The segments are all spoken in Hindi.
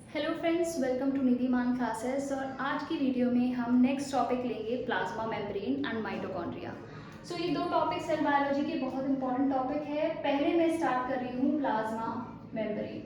हेलो फ्रेंड्स, वेलकम टू निधि मान क्लासेस। और आज की वीडियो में हम नेक्स्ट टॉपिक लेंगे प्लाज्मा मेम्ब्रेन एंड माइटोकॉन्ड्रिया। ये दो टॉपिक सेल बायोलॉजी के बहुत इंपॉर्टेंट टॉपिक है। पहले मैं स्टार्ट कर रही हूँ प्लाज्मा मेम्ब्रेन।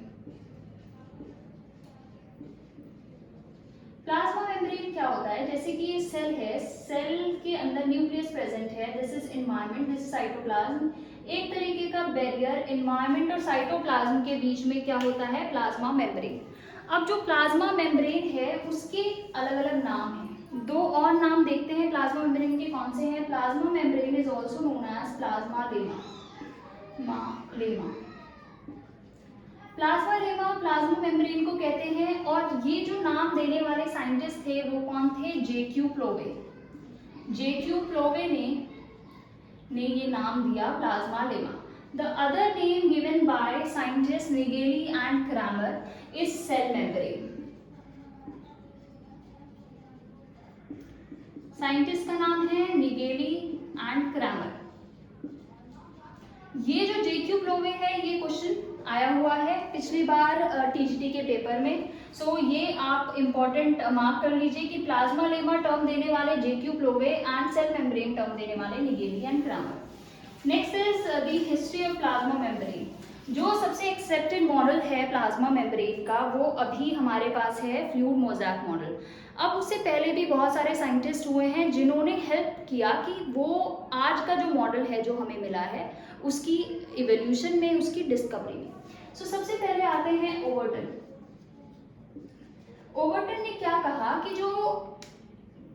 प्लाज्मा मेम्ब्रेन क्या होता है? जैसे कि ये सेल है, सेल के अंदर न्यूक्लियस प्रेजेंट है। This is environment, this is cytoplasm. एक तरीके का बैरियर एनवायरनमेंट और साइटोप्लाज्म के बीच में क्या होता है? Plasma membrane. अब जो प्लाज्मा मेम्ब्रेन है उसके अलग अलग नाम हैं। दो और नाम देखते हैं प्लाज्मा मेम्ब्रेन के कौन से हैं। Plasma membrane is also known as plasmalemma. Plasmalemma plasma membrane को कहते हैं। और ये जो नाम देने वाले साइंटिस्ट थे वो कौन थे? जेक्यू प्लोवे। जेक्यू प्लोवे ने ये नाम दिया plasma lemma. The other name given by scientists Nigeli and Kramer is cell membrane. Scientist का नाम है निगेली एंड क्रैमर। ये जो जेक्यू प्लोवे है ये क्वेश्चन आया हुआ है पिछली बार टीजीटी के पेपर में। ये आप इंपॉर्टेंट मार्क कर लीजिए कि प्लाज्मा लेमा टर्म देने वाले जेक्यू प्लोवे एंड सेल मेम्ब्रेन टर्म देने वाले Nageli and Cramer. Next is the history of plasma membrane. जो सबसे एक्सेप्टेड मॉडल है प्लाज्मा मेम्ब्रेन का वो अभी हमारे पास है फ्लूइड मोज़ैक मॉडल। अब उससे पहले भी बहुत सारे साइंटिस्ट हुए हैं जिन्होंने हेल्प किया कि वो आज का जो मॉडल है जो हमें मिला है उसकी इवोल्यूशन में, उसकी डिस्कवरी में। सबसे पहले आते हैं ओवर्टन। ओवर्टन ने क्या कहा कि जो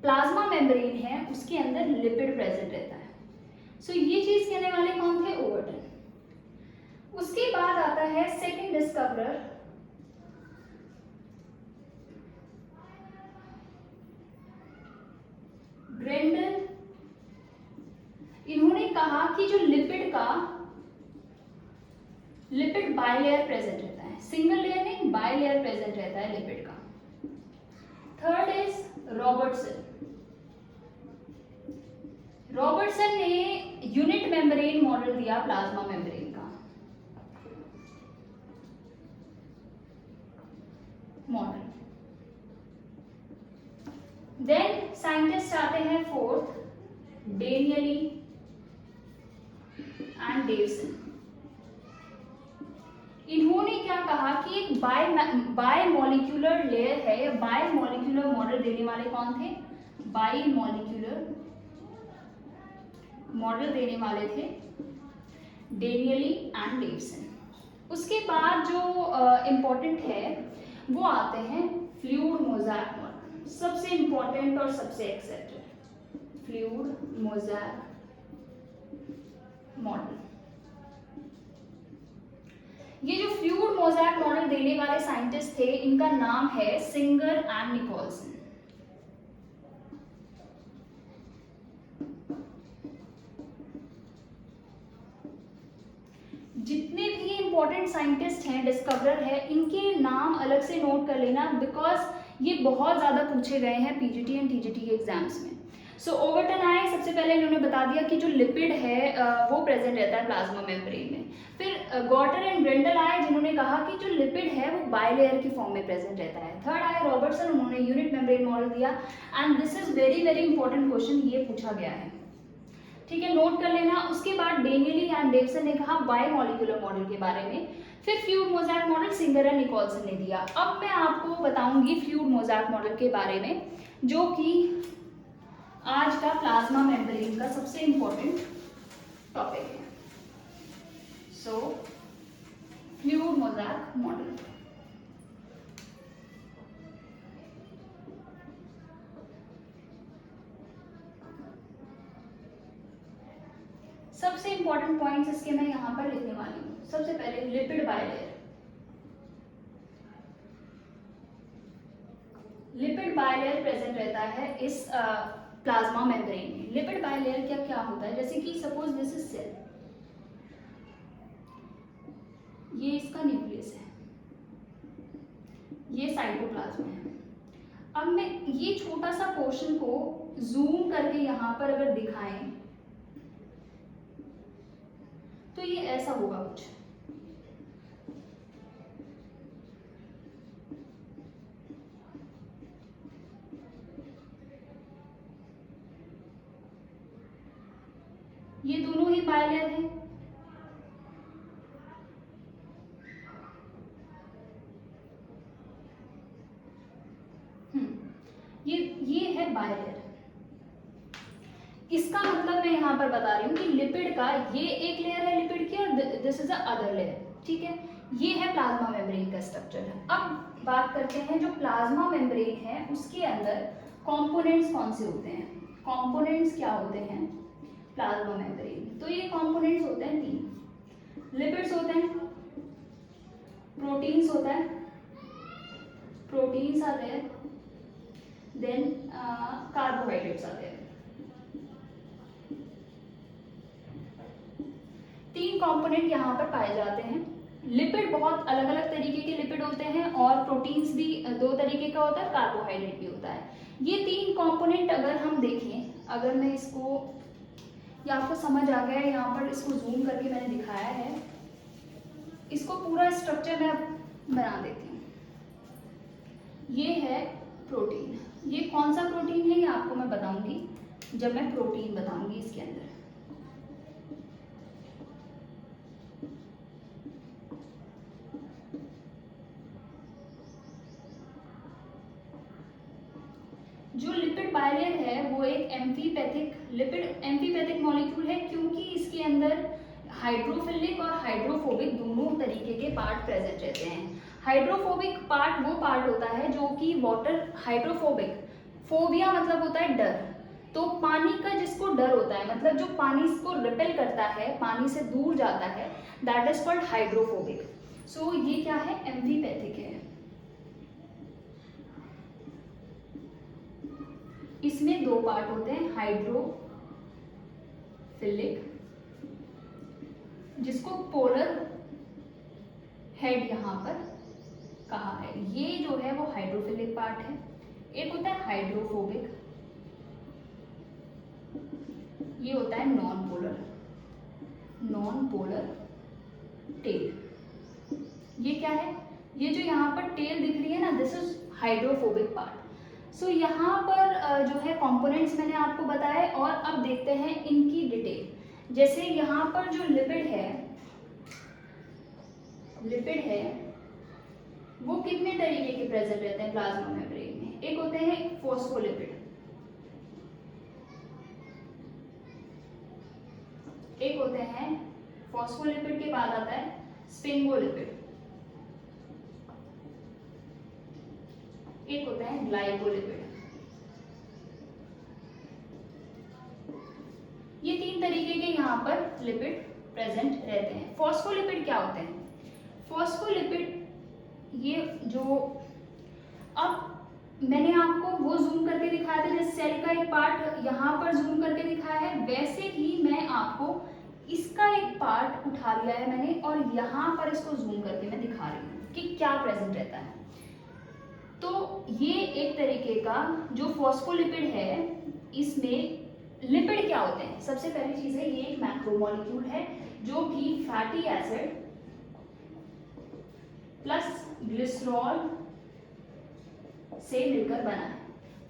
प्लाज्मा मेम्ब्रेन है उसके अंदर लिपिड प्रेजेंट रहता है। ये चीज कहने वाले कौन थे? ओवर्टन। उसके बाद आता है सेकंड डिस्कवरर ग्रेंडल। इन्होंने कहा कि जो लिपिड बाइलेयर प्रेजेंट रहता है, सिंगल लेयर नहीं, बाइलेयर प्रेजेंट रहता है लिपिड का। Third is Robertson. रॉबर्टसन ने यूनिट मेम्ब्रेन मॉडल दिया प्लाज्मा मेम्ब्रेन का मॉडल। देन साइंटिस्ट आते हैं फोर्थ, डेनियली एंड डेवसन। इन्होंने क्या कहा कि एक बाय मॉलिक्यूलर लेयर है या बाय मॉलिक्यूलर मॉडल देने वाले कौन थे? बाय मॉलिक्यूलर मॉडल देने वाले थे डेनियली एंड डेवसन। उसके बाद जो इम्पोर्टेंट है वो आते हैं फ्लूइड मोज़ैक मॉडल। सबसे इम्पोर्टेंट और सबसे एक्सेप्टेड फ्लूइड मोज़ैक मॉडल। ये जो फ्लूइड मोज़ैक मॉडल देने वाले साइंटिस्ट थे इनका नाम है सिंगर एंड निकोलसन। जितने भी इंपॉर्टेंट साइंटिस्ट हैं, डिस्कवरर है, इनके नाम अलग से नोट कर लेना बिकॉज ये बहुत ज़्यादा पूछे गए हैं पीजीटी एंड टीजीटी के एग्जाम्स में। ओवर्टन आए, सबसे पहले इन्होंने बता दिया कि जो लिपिड है वो प्रेजेंट रहता है प्लाज्मा मेम्ब्रेन में। फिर गॉटर एंड ग्रेंडल आए जिन्होंने कहा कि जो लिपिड है वो बाइलेयर की फॉर्म में प्रेजेंट रहता है। थर्ड आए रॉबर्टसन, उन्होंने यूनिट मेम्ब्रेन मॉडल दिया। And this is very very important question, ये पूछा गया है, ठीक है, नोट कर लेना। उसके बाद डेनियली एंड डेवसन ने कहा बाय मॉलिक्यूलर मॉडल के बारे में। फिर fluid mosaic model Singer and Nicolson ने दिया। अब मैं आपको बताऊंगी फ्लूइड मोज़ैक मॉडल के बारे में जो कि आज का प्लाज्मा मेम्ब्रेन का सबसे इंपॉर्टेंट टॉपिक है। Fluid mosaic model. सबसे इंपॉर्टेंट पॉइंट्स इसके मैं यहां पर लिखने वाली हूं। सबसे पहले lipid bilayer. Lipid bilayer present रहता है इस प्लाज्मा मेम्ब्रेन में। लिपिड बाइलेयर क्या क्या होता है? जैसे कि सपोज दिस इज सेल, ये इसका न्यूक्लियस है, ये साइटोप्लाज्म है। अब मैं ये छोटा सा पोर्शन को जूम करके यहां पर अगर दिखाएं तो ये ऐसा होगा कुछ। बायलेयर है? ये है बायलेयर। इसका मतलब मैं यहाँ पर बता रही हूँ कि लिपिड का ये एक लेयर है लिपिड की और this is a other layer, ठीक है। ये है प्लाज्मा मेम्ब्रेन का स्ट्रक्चर। अब बात करते हैं जो प्लाज्मा मेम्ब्रेन है उसके अंदर कंपोनेंट्स कौन से होते हैं। कंपोनेंट्स क्या होते हैं प्लाज्मा मेम्ब्रेन? तो ये कंपोनेंट्स होते हैं 3। लिपिड्स होते हैं, प्रोटीन्स होता है, प्रोटीन्स आते हैं, देन कार्बोहाइड्रेट्स आते हैं। 3 कंपोनेंट यहाँ पर पाए जाते हैं। लिपिड बहुत अलग अलग तरीके के लिपिड होते हैं और प्रोटीन्स भी 2 तरीके का होता है, कार्बोहाइड्रेट भी होता है। ये 3 कंपोनेंट अगर हम देखें, अगर मैं इसको, या आपको समझ आ गया है, यहाँ पर इसको जूम करके मैंने दिखाया है, इसको पूरा स्ट्रक्चर मैं बना देती हूँ। ये है प्रोटीन। ये कौन सा प्रोटीन है ये आपको मैं बताऊंगी जब मैं प्रोटीन बताऊंगी इसके अंदर। जो लिपिड बायलेयर है वो एक एम्फीपैथिक मॉलिक्यूल है, क्योंकि इसके अंदर हाइड्रोफिलिक और हाइड्रोफोबिक दोनों तरीके के पार्ट प्रेजेंट रहते हैं। हाइड्रोफोबिक पार्ट वो पार्ट होता है जो कि वाटर, हाइड्रोफोबिक, फोबिया मतलब होता है डर, तो पानी का जिसको डर होता है, मतलब जो पानी को रिपेल करता है, पानी से दूर जाता है, दैट इज कॉल्ड हाइड्रोफोबिक। सो ये क्या है, एम्फीपैथिक है। इसमें 2 पार्ट होते हैं, हाइड्रोफिलिक जिसको पोलर हेड यहाँ पर कहा है, ये जो है वो हाइड्रोफिलिक पार्ट है। एक होता है हाइड्रोफोबिक, ये होता है नॉन पोलर टेल। ये क्या है, ये जो यहाँ पर टेल दिख रही है ना, दिस इज हाइड्रोफोबिक पार्ट। सो यहाँ पर जो है कंपोनेंट्स मैंने आपको बताए, और अब देखते हैं इनकी डिटेल। जैसे यहाँ पर जो लिपिड है वो कितने तरीके के प्रेजेंट रहते हैं प्लाज्मा मेम्ब्रेन में। एक होते हैं फॉस्फोलिपिड, एक होते हैं फॉस्फोलिपिड के बाद आता है स्फिंगोलिपिड, एक होता है ग्लाइकोलिपिड। ये 3 तरीके के यहाँ पर लिपिड प्रेजेंट रहते हैं। फॉस्फोलिपिड क्या होते हैं? फॉस्फोलिपिड ये जो, अब मैंने आपको वो जूम करके दिखाया था, जैसे सेल का एक पार्ट यहाँ पर जूम करके दिखाया है, वैसे ही मैं आपको इसका एक पार्ट उठा लिया है मैंने, और यहाँ पर इसको जूम करके मैं दिखा रही हूँ कि क्या प्रेजेंट रहता है। तो ये एक तरीके का जो फॉस्फोलिपिड है, इसमें लिपिड क्या होते हैं? सबसे पहली चीज है, ये एक मैक्रोमोलिक्यूल है जो कि फैटी एसिड प्लस ग्लिसरॉल से मिलकर बना है।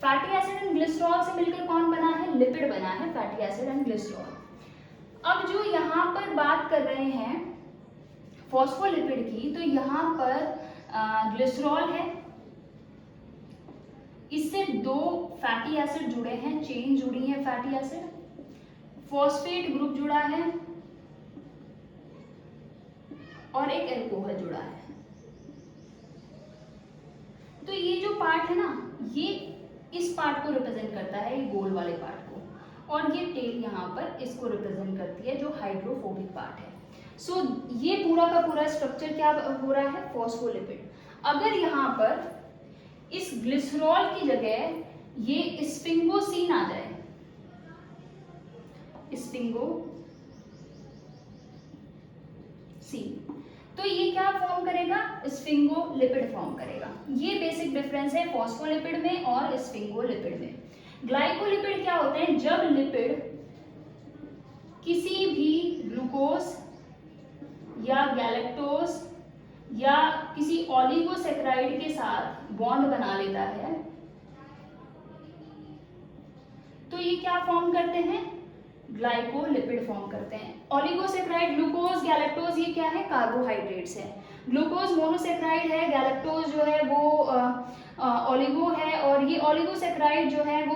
फैटी एसिड एंड ग्लिसरॉल से मिलकर कौन बना है? लिपिड बना है, फैटी एसिड एंड ग्लिसरॉल। अब जो यहाँ पर बात कर रहे हैं फॉस्फोलिपिड की, तो यहाँ पर ग्लिसरॉल है, इससे 2 फैटी एसिड जुड़े हैं, चेन जुड़ी है फैटी एसिड, फॉस्फेट ग्रुप जुड़ा है और एक एल्कोहल जुड़ा है। तो ये जो पार्ट है ना, ये इस पार्ट को रिप्रेजेंट करता है, ये गोल वाले पार्ट को, और ये टेल यहाँ पर इसको रिप्रेजेंट करती है जो हाइड्रोफोबिक पार्ट है। सो ये पूरा का पूरा स्ट्रक्चर क्या हो रहा है? फॉस्फोलिपिड। अगर यहाँ पर इस ग्लिसरॉल की जगह ये स्फिंगोसीन आ जाए, स्फिंगोसीन, तो ये क्या फॉर्म करेगा? स्फिंगोलिपिड फॉर्म करेगा। ये बेसिक डिफरेंस है फॉस्फोलिपिड में और स्फिंगोलिपिड में। ग्लाइकोलिपिड क्या होते हैं? जब लिपिड किसी भी ग्लूकोज या गैलेक्टोज या किसी ओलिगोसैकेराइड के साथ बॉन्ड बना लेता है, तो ये क्या फॉर्म करते हैं? ग्लाइकोलिपिड फॉर्म करते हैं। ओलिगोसेक्राइड, ग्लूकोज, गैलेक्टोज, ये क्या है, कार्बोहाइड्रेट्स है। ग्लूकोज मोनोसेक्राइड है, गैलेक्टोज जो है वो ओलिगो है, और ये ओलिगोसेक्राइड जो है वो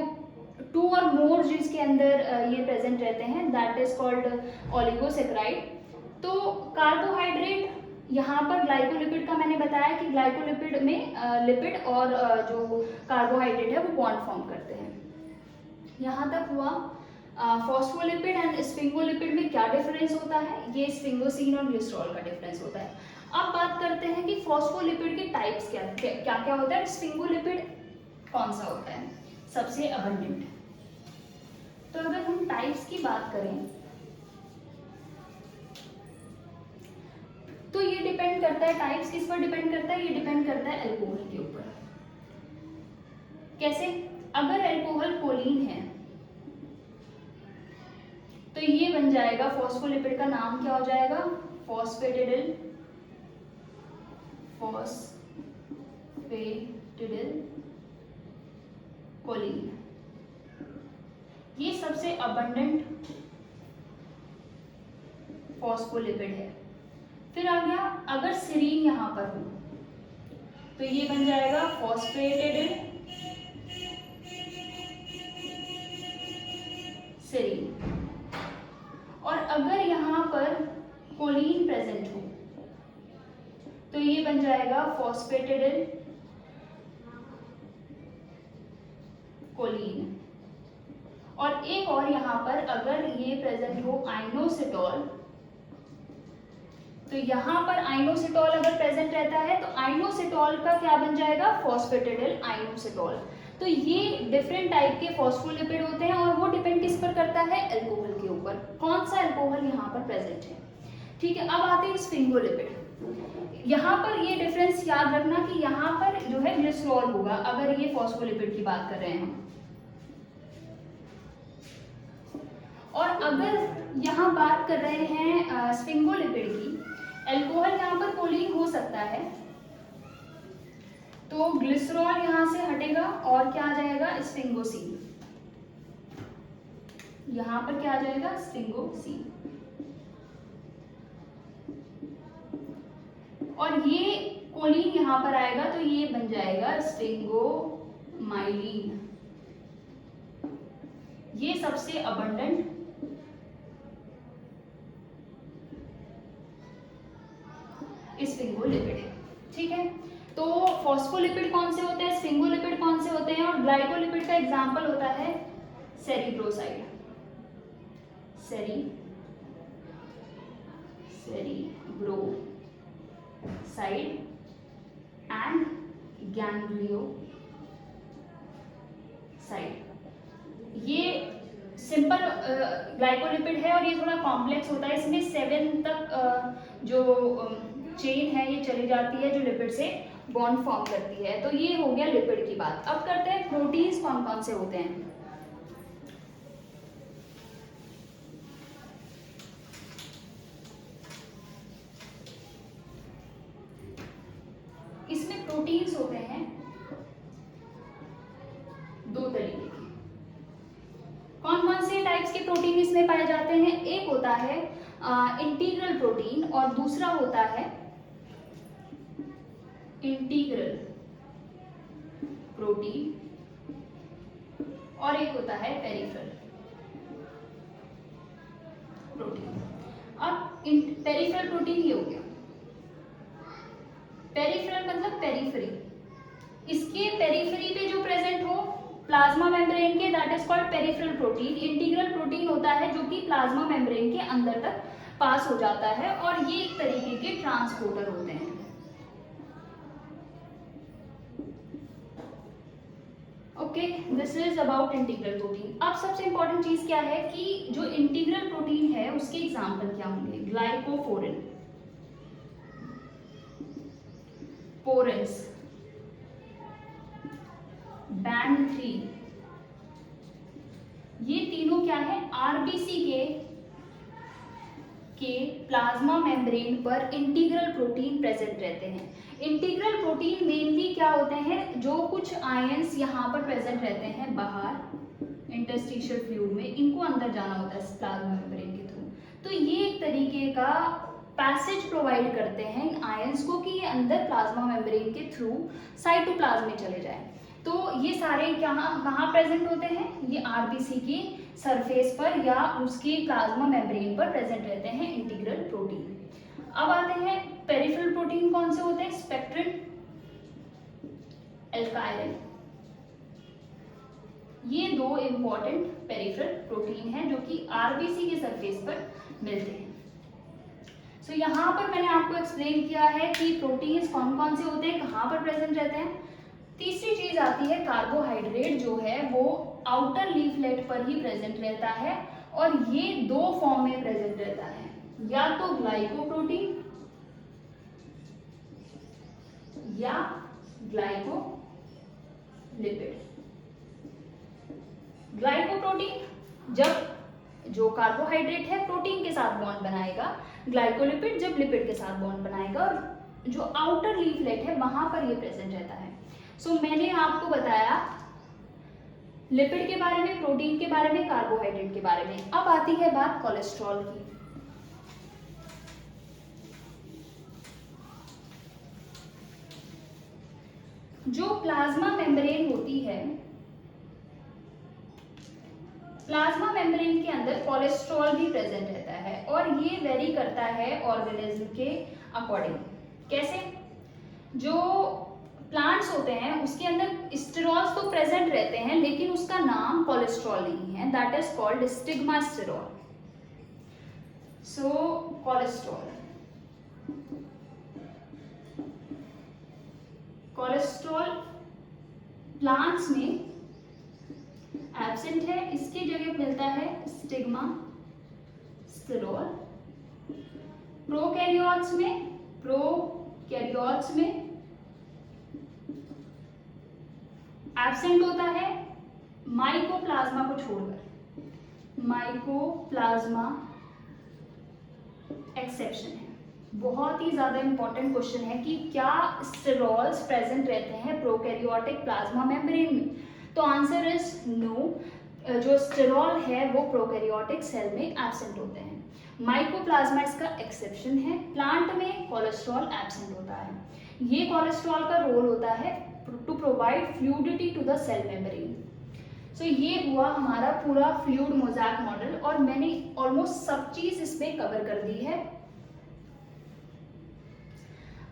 2 और मोर जिसके अंदर ये प्रेजेंट रहते हैं, दैट इज कॉल्ड ओलिगोसेक्राइड। तो कार्बोहाइड्रेट, यहाँ पर ग्लाइकोलिपिड का मैंने बताया कि ग्लाइकोलिपिड में लिपिड और जो कार्बोहाइड्रेट है वो बॉन्ड फॉर्म करते हैं। यहाँ तक हुआ। फॉस्फोलिपिड एंड स्फिंगोलिपिड में क्या डिफरेंस होता है, ये स्फिंगोसिन और ग्लिसरॉल का डिफरेंस होता है। अब बात करते हैं कि फॉस्फोलिपिड के टाइप्स क्या होता है, स्फिंगोलिपिड कौन सा होता है, सबसे अबंडेंट। तो अगर हम टाइप्स की बात करें तो ये डिपेंड करता है, टाइप्स किस पर डिपेंड करता है, ये डिपेंड करता है अल्कोहल के ऊपर। कैसे, अगर अल्कोहल कोलिन है तो ये बन जाएगा, फॉस्फोलिपिड का नाम क्या हो जाएगा, फॉस्फेटिडिल, कोलिन। ये सबसे अबंडेंट फॉस्फोलिपिड है। फिर आ गया, अगर सेरीन यहाँ पर हो तो ये बन जाएगा फॉस्फेटिडिल सेरीन। और अगर यहाँ पर कोलिन प्रेजेंट हो तो ये बन जाएगा फॉस्फेटिडिल कोलिन। और एक और यहाँ पर अगर ये प्रेजेंट हो आइनोसिटॉल, तो यहाँ पर आइनोसिटॉल अगर प्रेजेंट रहता है तो आइनोसिटॉल का क्या बन जाएगा, फॉस्फेटिडिल आइनोसिटॉल। तो ये डिफरेंट टाइप के फॉस्फोलिपिड होते हैं और वो डिपेंड किस पर करता है, अल्कोहल के ऊपर, कौन सा अल्कोहल यहाँ पर प्रेजेंट है। ठीक है, अब आते हैं स्फिंगोलिपिड। यहाँ पर ये डिफरेंस याद रखना कि यहाँ पर जो है ग्लिसरॉल होगा अगर ये फॉस्फोलिपिड की बात कर रहे हैं हम। और अगर यहाँ बात कर रहे हैं स्फिंगोलिपिड की, अल्कोहल यहाँ पर कोलिन हो सकता है, तो ग्लिसरॉल यहाँ से हटेगा और क्या आ जाएगा, स्फिंगोसिन। यहाँ पर क्या आ जाएगा, स्फिंगोसिन। और ये कोलिन यहाँ पर आएगा तो ये बन जाएगा स्फिंगोमाइलिन। ये सबसे अबंडेंट स्फिंगोलिपिड है। ठीक है, तो फॉस्फोलिपिड कौन से होते हैं, स्फिंगोलिपिड कौन से होते हैं, और ग्लाइकोलिपिड का एग्जांपल होता है सेरिब्रोसाइड, सेरिब्रोसाइड एंड गैंग्लियोसाइड। ये सिंपल ग्लाइकोलिपिड है और ये थोड़ा कॉम्प्लेक्स होता है, इसमें 7 तक जो चेन है ये चली जाती है जो लिपिड से बॉन्ड फॉर्म करती है। तो ये हो गया लिपिड की बात। अब करते हैं प्रोटीन्स कौन कौन से होते हैं। इसमें प्रोटीन्स होते हैं 2 तरीके के। कौन कौन से टाइप्स के प्रोटीन इसमें पाए जाते हैं, एक होता है इंटीग्रल प्रोटीन और दूसरा होता है इंटीग्रल प्रोटीन और एक होता है पेरिफेरल प्रोटीन। अब पेरिफेरल प्रोटीन ये हो गया, पेरिफेरल मतलब पेरिफेरी, इसके पेरिफेरी पे जो प्रेजेंट हो प्लाज्मा मेम्ब्रेन के, that is called peripheral protein. Integral protein होता है जो कि प्लाज्मा मेम्ब्रेन के अंदर तक पास हो जाता है और ये एक तरीके के ट्रांसपोर्टर होते हैं। Okay, this is about integral protein. अब सबसे इंपॉर्टेंट चीज क्या है कि जो इंटीग्रल प्रोटीन है उसके एग्जाम्पल क्या होंगे, ग्लाइकोफोरिन, पोरेस, बैंड 3, ये तीनों क्या है, आरबीसी के प्लाज्मा मेम्ब्रेन पर इंटीग्रल प्रोटीन प्रेजेंट रहते हैं। इंटीग्रल प्रोटीन मेनली क्या होते हैं, जो कुछ आयंस यहाँ पर प्रेजेंट रहते हैं बाहर, इंटरस्टिशियल फ्लूइड में, इनको अंदर जाना होता है प्लाज्मा मेम्ब्रेन के थ्रू। तो ये एक तरीके का पैसेज प्रोवाइड करते हैं इन आयंस को कि ये अंदर प्लाज्मा मेम्ब्रेन के थ्रू साइटोप्लाज्म में चले जाएं। तो ये सारे कहाँ प्रेजेंट होते हैं? ये आरबीसी के सरफेस पर या उसके प्लाज्मा मेम्ब्रेन पर प्रेजेंट रहते हैं इंटीग्रल प्रोटीन। अब आते हैं पेरिफेरल प्रोटीन कौन से होते हैं? स्पेक्ट्रिन, एल्काइलिन, ये दो इंपॉर्टेंट पेरिफेरल प्रोटीन हैं जो कि आरबीसी के सरफेस पर मिलते हैं। सो यहाँ पर मैंने आपको एक्सप्लेन किया है कि प्रोटीन्स कौन कौन से होते हैं, कहाँ पर प्रेजेंट रहते हैं। तीसरी चीज आती है कार्बोहाइड्रेट, जो है वो आउटर लीफलेट पर ही प्रेजेंट रहता है और ये दो फॉर्म में प्रेजेंट रहता है, या तो ग्लाइकोप्रोटीन या ग्लाइकोलिपिड। ग्लाइकोप्रोटीन जब जो कार्बोहाइड्रेट है प्रोटीन के साथ बॉन्ड बनाएगा, ग्लाइकोलिपिड जब लिपिड के साथ बॉन्ड बनाएगा, और जो आउटर लीफलेट है वहां पर ये प्रेजेंट रहता है। सो मैंने आपको बताया लिपिड के बारे में, प्रोटीन के बारे में, कार्बोहाइड्रेट के बारे में। अब आती है बात कोलेस्ट्रॉल की। जो प्लाज्मा मेम्ब्रेन होती है, प्लाज्मा मेम्ब्रेन के अंदर कोलेस्ट्रॉल भी प्रेजेंट रहता है और ये वेरी करता है ऑर्गेनिज्म के अकॉर्डिंग। कैसे? जो प्लांट्स होते हैं उसके अंदर स्टेरॉल्स तो प्रेजेंट रहते हैं लेकिन उसका नाम कोलेस्ट्रॉल नहीं है, that is called stigmasterol. So cholesterol plants में एब्सेंट है, इसकी जगह मिलता है स्टिग्मास्टेरॉल। प्रोकैरियोट्स में एब्सेंट होता है माइकोप्लाज्मा को छोड़कर। माइकोप्लाज्मा एक्सेप्शन है। बहुत ही ज्यादा इंपॉर्टेंट क्वेश्चन है कि क्या स्टेरॉल्स प्रेजेंट रहते हैं प्रोकैरियोटिक प्लाज्मा मेम्ब्रेन में? तो आंसर इज नो। जो स्टेरॉल है वो प्रोकैरियोटिक सेल में एब्सेंट होते हैं। माइकोप्लाज्मा इसका एक्सेप्शन है। प्लांट में कोलेस्ट्रॉल एब्सेंट होता है। ये कोलेस्ट्रॉल का रोल होता है to provide fluidity to the cell membrane. So ये हुआ हमारा पूरा फ्लूइड मोज़ेक मॉडल और मैंने ऑलमोस्ट सब चीज इसमें कवर कर दी है।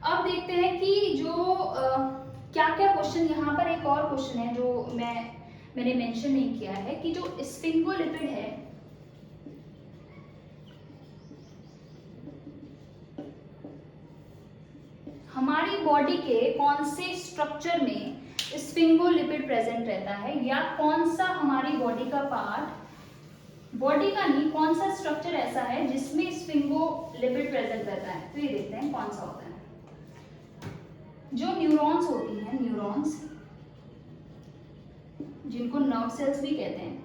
अब देखते हैं कि जो क्या क्या क्वेश्चन, यहाँ पर एक और क्वेश्चन है जो मैंने मेंशन नहीं किया है कि जो स्फिंगोलिपिड है, हमारी बॉडी के कौन से स्ट्रक्चर में स्फिंगोलिपिड प्रेजेंट रहता है, या कौन सा हमारी बॉडी का पार्ट, बॉडी का नहीं, कौन सा स्ट्रक्चर ऐसा है जिसमें स्फिंगोलिपिड प्रेजेंट रहता है। तो ये देखते हैं कौन सा होता है। जो न्यूरॉन्स होती हैं, न्यूरॉन्स जिनको नर्व सेल्स भी कहते हैं,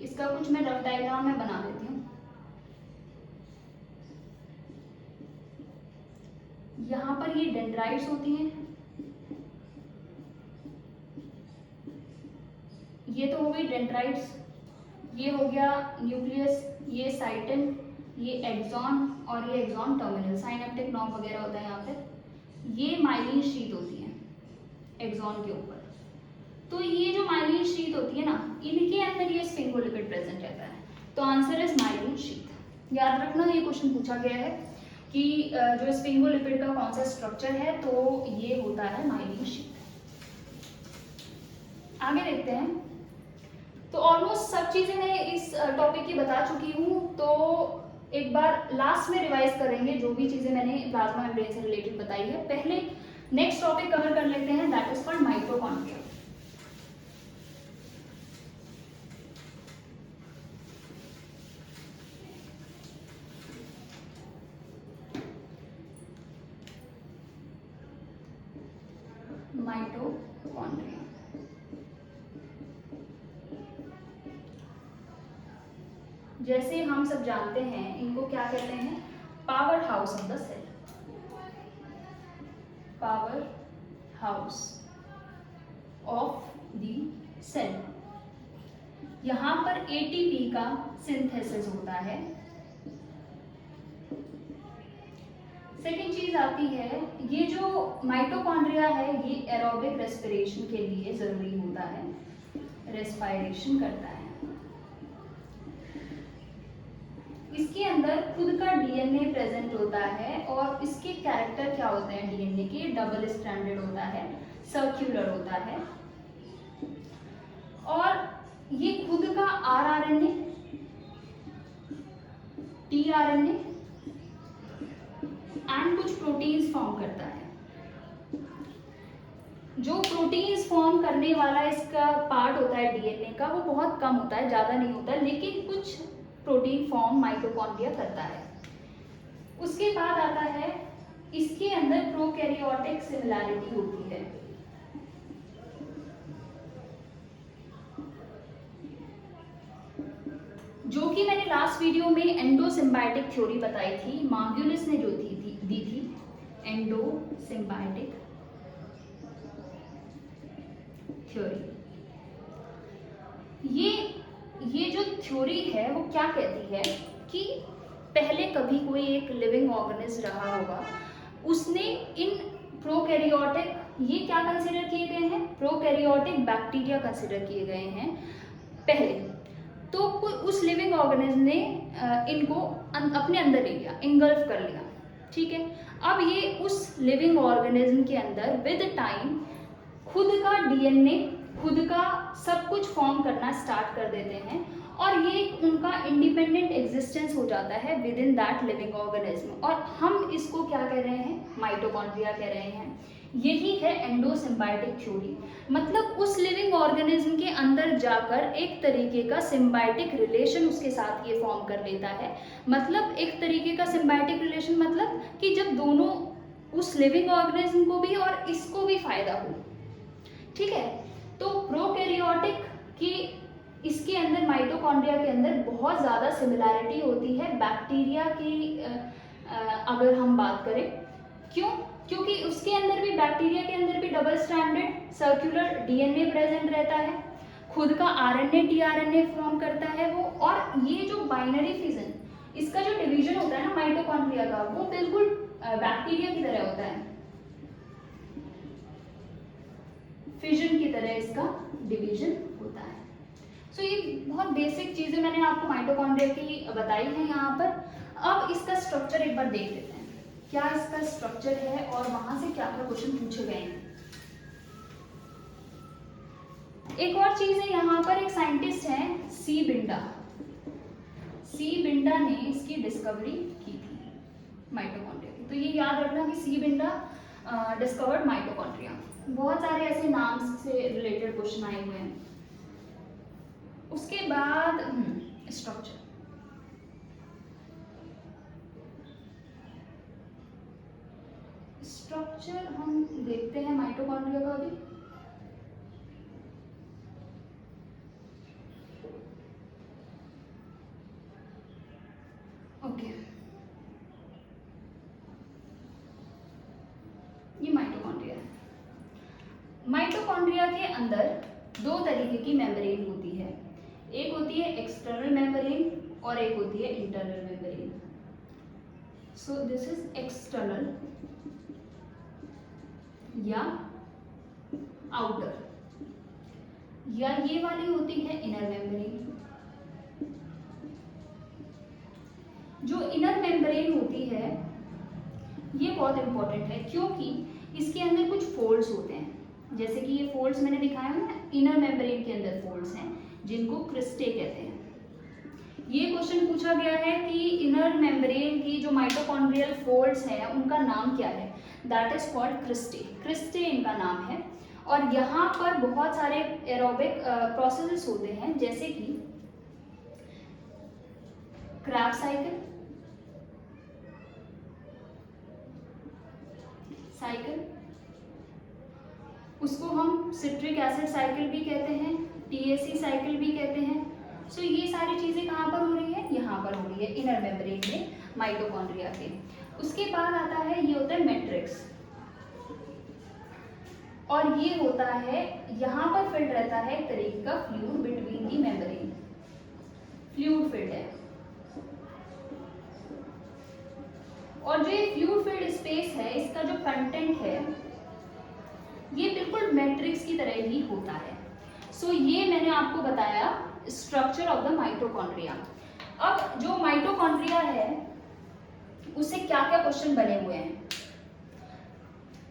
इसका कुछ मैं रफ डायग्राम में बना देती हूँ। यहाँ पर ये डेंड्राइट्स होती हैं, ये तो हो गई डेंड्राइट्स, ये हो गया न्यूक्लियस, ये साइटन, ये एक्सॉन और ये एक्सॉन टर्मिनल, साइनेप्टिक नॉब वगैरह होता है यहाँ पे। ये माइलिन शीट होती है एक्सॉन के ऊपर। तो ये जो माइलिन शीट होती है ना, इनके अंदर ये स्फिंगोलिपिड प्रेजेंट रहता है। तो आंसर इज माइलिन शीट। याद रखना, ये क्वेश्चन पूछा गया है कि जो स्फिंगोलिपिड का कौन सा स्ट्रक्चर है, तो ये होता है माइलिन शीट। आगे देखते हैं। तो ऑलमोस्ट सब चीजें मैं इस टॉपिक की बता चुकी हूँ, तो एक बार लास्ट में रिवाइज करेंगे जो भी चीजें मैंने प्लाज्मा मेम्ब्रेन से रिलेटेड बताई है। पहले नेक्स्ट टॉपिक कवर कर लेते हैं, that is called mitochondria. Mitochondria जैसे हम सब जानते हैं, इनको क्या कहते हैं? Powerhouse of the cell. Powerhouse of the cell. यहाँ पर एटीपी का सिंथेसिस होता है। सेकेंड चीज आती है, ये जो माइटोकॉन्ड्रिया है ये एरोबिक रेस्पिरेशन के लिए जरूरी होता है, रेस्पिरेशन करता है। इसके अंदर खुद का डीएनए प्रेजेंट होता है और इसके कैरेक्टर क्या होते हैं डीएनए के, डबल स्ट्रैंडेड होता है, सर्क्यूलर होता है, और ये खुद का आरआरएनए, टीआरएनए एंड कुछ प्रोटीन्स फॉर्म करता है। जो प्रोटीन्स फॉर्म करने वाला इसका पार्ट होता है डीएनए का, वो बहुत कम होता है, ज़्यादा नहीं होता है, लेकिन कुछ प्रोटीन फॉर्म माइटोकॉन्ड्रिया करता है। उसके बाद आता है इसके अंदर प्रोकैरियोटिक सिमिलैरिटी होती है। जो कि मैंने लास्ट वीडियो में एंडोसिम्बायोटिक थ्योरी बताई थी, मार्ग्यूलिस ने जो दी थी एंडोसिम्बायोटिक थ्योरी। ये जो थ्योरी है वो क्या कहती है कि पहले कभी कोई एक लिविंग ऑर्गेनिज्म रहा होगा, उसने इन प्रोकैरियोटिक, ये क्या कंसिडर किए गए हैं, प्रोकैरियोटिक बैक्टीरिया कंसिडर किए गए हैं पहले, तो उस लिविंग ऑर्गेनिज्म ने इनको अपने अंदर ले लिया, इंगल्फ कर लिया, ठीक है। अब ये उस लिविंग ऑर्गेनिज्म के अंदर विद टाइम खुद का डीएनए, खुद का सब कुछ फॉर्म करना स्टार्ट कर देते हैं और ये उनका इंडिपेंडेंट एग्जिस्टेंस हो जाता है with in that living organism, और हम इसको क्या कह रहे हैं, माइटोकॉन्ड्रिया कह रहे हैं। यही है एंडोसिम्बायोटिक थ्योरी, मतलब उस लिविंग ऑर्गेनिज्म के अंदर जाकर एक तरीके का सिम्बायोटिक रिलेशन उसके साथ ये फॉर्म कर लेता है। मतलब एक तरीके का सिम्बायोटिक रिलेशन, मतलब कि जब दोनों, उस लिविंग ऑर्गेनिज्म को भी और इसको भी फायदा हो, ठीक है। तो प्रोकैरियोटिक की इसके अंदर, माइटोकॉन्ड्रिया के अंदर बहुत ज़्यादा सिमिलैरिटी होती है बैक्टीरिया की, अगर हम बात करें। क्यों? क्योंकि उसके अंदर भी, बैक्टीरिया के अंदर भी double stranded circular DNA present रहता है, खुद का आरएनए टीआरएनए फॉर्म करता है वो, और ये जो बाइनरी फिजन, इसका जो डिवीजन होता है ना माइटोकॉन्ड्रिया का, वो बिल्कुल बैक्टीरिया की तरह होता है, फिजन की तरह इसका डिवीजन होता है। सो ये बहुत बेसिक चीजें मैंने आपको माइटोकॉन्ड्रिया की बताई हैं यहाँ पर। अब इसका स्ट्रक्चर एक बार देख लेते हैं, क्या इसका स्ट्रक्चर है और वहां से क्या क्या क्वेश्चन पूछे गए हैं। एक और चीज है, यहाँ पर एक साइंटिस्ट है सी बिंडा, सी बिंडा ने इसकी डिस्कवरी की थी माइटोकॉन्ड्रिया की। तो ये याद रखना कि सी बिंडा डिस्कवर्ड माइटोकॉन्ड्रिया। बहुत सारे ऐसे नाम से रिलेटेड क्वेश्चन आए हुए हैं। उसके बाद स्ट्रक्चर, स्ट्रक्चर हम देखते हैं माइटोकॉन्ड्रिया का भी। ओके, ये माइटोकॉन्ड्रिया है। माइटोकॉन्ड्रिया के अंदर दो तरीके की मेम्ब्रेन होती है, एक होती है एक्सटर्नल मेम्ब्रेन और एक होती है internal membrane. So this is external या आउटर, या ये वाली होती है इनर मेम्ब्रेन। जो इनर मेम्ब्रेन होती है ये बहुत इंपॉर्टेंट है, क्योंकि इसके अंदर कुछ फोल्ड्स होते हैं, जैसे कि ये फोल्ड्स मैंने दिखाया है ना, इनर मेम्ब्रेन के अंदर फोल्ड्स हैं जिनको क्रिस्टे कहते हैं। ये क्वेश्चन पूछा गया है कि इनर मेम्ब्रेन की जो माइटोकॉन्ड्रियल फोल्ड्स हैं उनका नाम क्या है, that is called cristae, cristae इनका नाम है। और यहाँ पर बहुत सारे एरोबिक प्रोसेसेस होते हैं, जैसे कि क्रैब साइकिल, उसको हम सिट्रिक एसिड साइकिल भी कहते हैं, टीएसी साइकिल भी कहते हैं। सो ये सारी चीज़ें कहाँ पर हो रही है, यहाँ पर हो रही है इनर मेम्ब्रेन में माइटोकॉन्ड्रिया के। उसके बाद आता है, ये होता है मैट्रिक्स। और ये होता है, यहाँ पर फिल्ड रहता है एक तरीके का fluid between the membrane, fluid filled है। और जो ये फ्लूइड फिल्ड स्पेस है, इसका जो कंटेंट है ये बिल्कुल मैट्रिक्स की तरह ही होता है। सो ये मैंने आपको बताया स्ट्रक्चर ऑफ द माइटोकॉन्ड्रिया। अब जो माइटोकॉन्ड्रिया है उससे क्या क्या क्वेश्चन बने हुए हैं।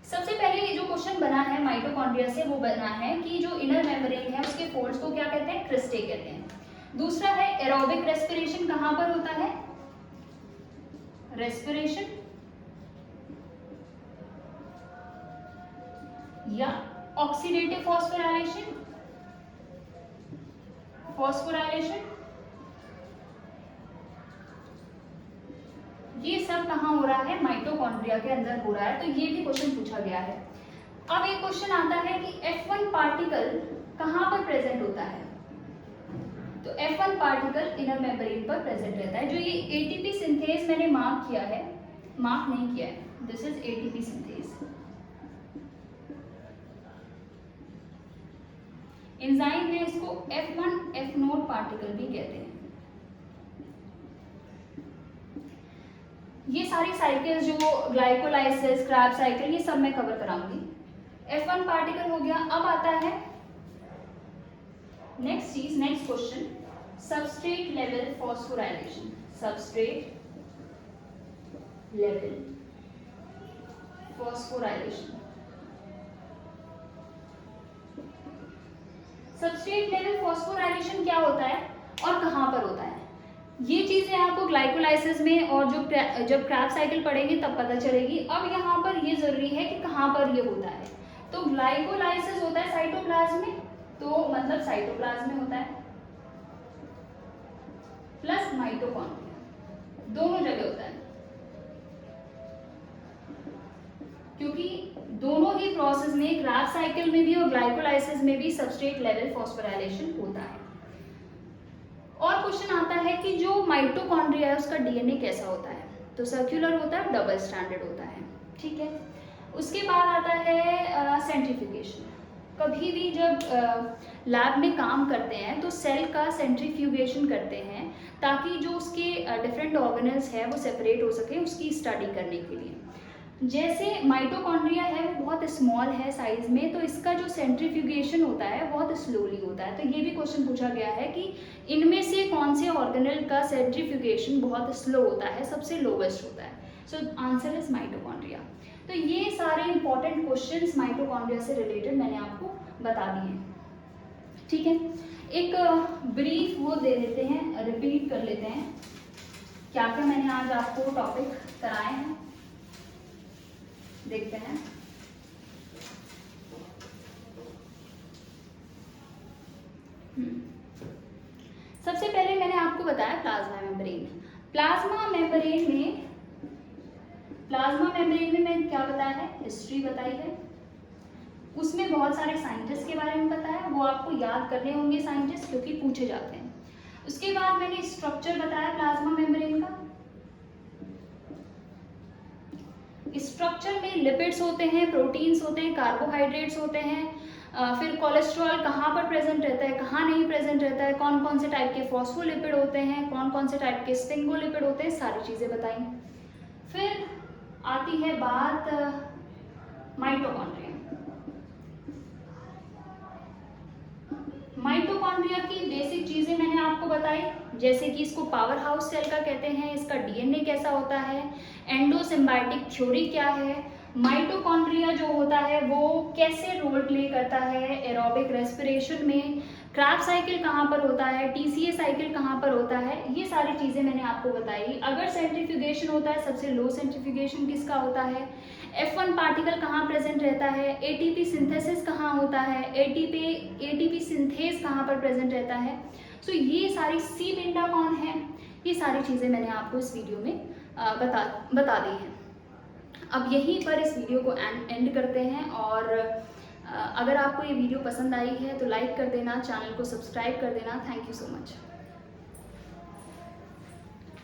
सबसे पहले जो क्वेश्चन बना है माइटोकॉन्ड्रिया से वो बना है कि जो इनर मेम्ब्रेन है उसके फोल्ड्स को क्या कहते हैं, क्रिस्टे कहते हैं। दूसरा है एरोबिक रेस्पिरेशन कहाँ पर होता है, रेस्पिरेशन या ऑक्सीडेटिव फॉस्फोराइलेशन, फॉस्फोराइलेशन, ये सब कहाँ हो रहा है, माइटोकॉन्ड्रिया के अंदर हो रहा है। तो ये भी क्वेश्चन पूछा गया है। अब एक क्वेश्चन आता है कि F1 पार्टिकल कहाँ पर प्रेजेंट होता है, तो F1 पार्टिकल इनर मेम्ब्रेन पर प्रेजेंट रहता है। जो ये एटीपी सिंथेज मैंने मार्क किया है, मार्क नहीं किया है, this is ATP synthase. Enzyme है, इसको F1 F0 पार्टिकल भी कहते हैं। ये सारी साइकिल्स जो ग्लाइकोलाइसिस, क्रैब साइकिल, ये सब मैं कवर कराऊंगी। F1 पार्टिकल हो गया। अब आता है नेक्स्ट चीज, next question, substrate level phosphorylation, substrate level phosphorylation. Substrate level phosphorylation क्या होता है और कहां पर होता है, ये चीजें आपको ग्लाइकोलाइसिस में और जब क्रैब साइकिल पढ़ेंगे तब पता चलेगी। अब यहाँ पर ये जरूरी है कि कहाँ पर ये होता है, तो ग्लाइकोलाइसिस होता है साइटोप्लाज्म में, तो मतलब साइटोप्लाज्म में होता है, प्लस माइटोकॉन्ड्रिया, दोनों जगह होता है, क्योंकि दोनों ही प्रोसेस में, क्रैब साइकिल में भी और ग्लाइकोलाइसिस में भी सबस्ट्रेट लेवल फॉस्फोराइलेशन होता है। और क्वेश्चन आता है कि जो माइटोकॉन्ड्रिया है उसका डीएनए कैसा होता है, तो सर्कुलर होता है, डबल स्ट्रैंडेड होता है, ठीक है। उसके बाद आता है सेंट्रीफ्यूगेशन। कभी भी जब लैब में काम करते हैं तो सेल का सेंट्रीफ्यूगेशन करते हैं ताकि जो उसके डिफरेंट ऑर्गेनल्स है वो सेपरेट हो सके उसकी स्टडी करने के लिए। जैसे माइटोकॉन्ड्रिया है वो बहुत स्मॉल है साइज में, तो इसका जो सेंट्रीफ्यूगेशन होता है बहुत स्लोली होता है। तो ये भी क्वेश्चन पूछा गया है कि इनमें से कौन से ऑर्गेनल का सेंट्रीफ्यूगेशन बहुत स्लो होता है, सबसे लोवेस्ट होता है। So answer is mitochondria. तो ये सारे इंपॉर्टेंट क्वेश्चंस माइटोकॉन्ड्रिया से रिलेटेड मैंने आपको बता दिए, ठीक है। एक ब्रीफ वो दे देते हैं, रिपीट कर लेते हैं क्या क्या मैंने आज आपको टॉपिक कराए हैं, देखते हैं। सबसे पहले मैंने आपको बताया प्लाज्मा मेम्ब्रेन। प्लाज्मा मेम्ब्रेन में मैंने क्या बताया है, हिस्ट्री बताई है, उसमें बहुत सारे साइंटिस्ट के बारे में बताया, वो आपको याद करने होंगे साइंटिस्ट क्योंकि पूछे जाते हैं। उसके बाद मैंने स्ट्रक्चर बताया प्लाज्मा मेम्ब्रेन का। स्ट्रक्चर में लिपिड्स होते हैं, प्रोटीन्स होते हैं, कार्बोहाइड्रेट्स होते हैं, फिर कोलेस्ट्रॉल कहाँ पर प्रेजेंट रहता है, कहाँ नहीं प्रेजेंट रहता है, कौन कौन से टाइप के फॉस्फोलिपिड होते हैं, कौन कौन से टाइप के स्फिंगोलिपिड होते हैं, सारी चीज़ें बताई। फिर आती है बात माइटोकॉन्ड्रिया। माइटोकॉन्ड्रिया की बेसिक चीजें मैंने आपको बताई, जैसे कि इसको पावर हाउस सेल का कहते हैं, इसका डीएनए कैसा होता है, एंडोसिम्बायोटिक थ्योरी क्या है, माइटोकॉन्ड्रिया जो होता है वो कैसे रोल प्ले करता है एरोबिक रेस्पिरेशन में, क्रैब साइकिल कहाँ पर होता है, टीसीए साइकिल कहाँ पर होता है, ये सारी चीज़ें मैंने आपको बताई। अगर सेंट्रीफ्यूगेशन होता है, सबसे लो सेंट्रीफ्यूगेशन किसका होता है, F1 पार्टिकल कहाँ प्रेजेंट रहता है, एटीपी सिंथेसिस कहाँ होता है, एटीपी सिंथेस कहाँ पर प्रेजेंट रहता है। सो ये सारी सी पिंडा कौन है, ये सारी चीज़ें मैंने आपको इस वीडियो में बता दी हैं। अब यहीं पर इस वीडियो को एंड करते हैं, और अगर आपको ये वीडियो पसंद आई है तो लाइक कर देना, चैनल को सब्सक्राइब कर देना। Thank you so much.